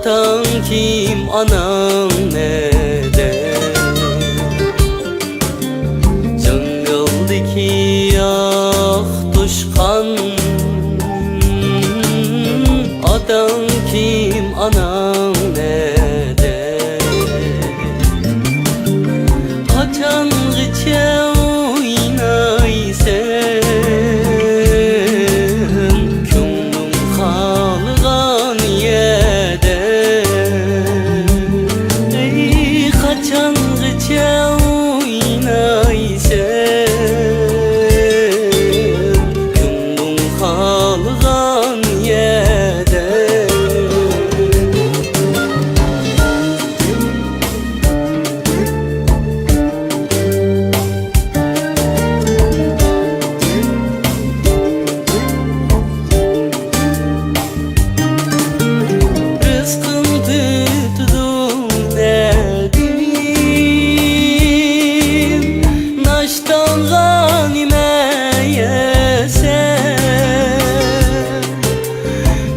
Atan kim, anan nede? Jangaldaki yak tuşkan. Atan kim, anan nede? Kaçangıça oynaysen, könglim kalgan yerde. Ey kaçangıça oynaysen, könglim kalgan yerde.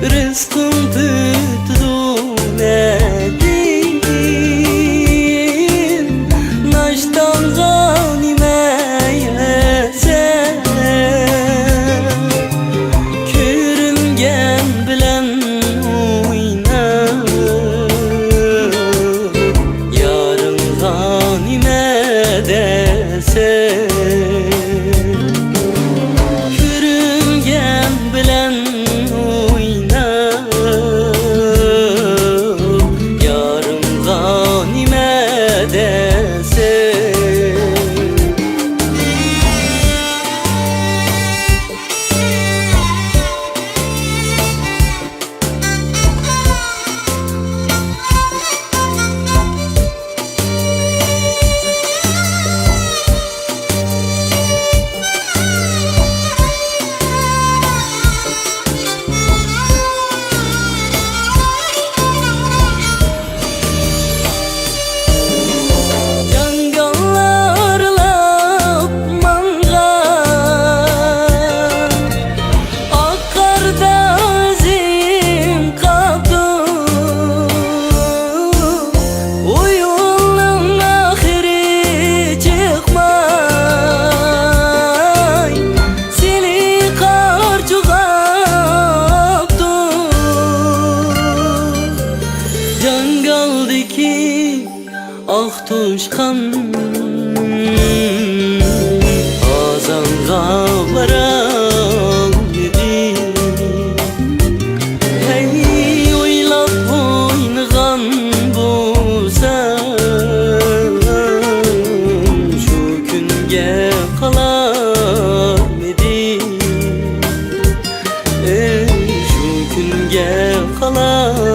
Rızkım tuttu nedim, naştan ganimeyese. Körüngen bilen oynayıp, yarın ganime dese. Körüngen bilen Jangaldaki ak tuşkan, azanga varan yedi. Hey oylap oynagan bolsam, şu günge kalar mıydı? Şu günge kalar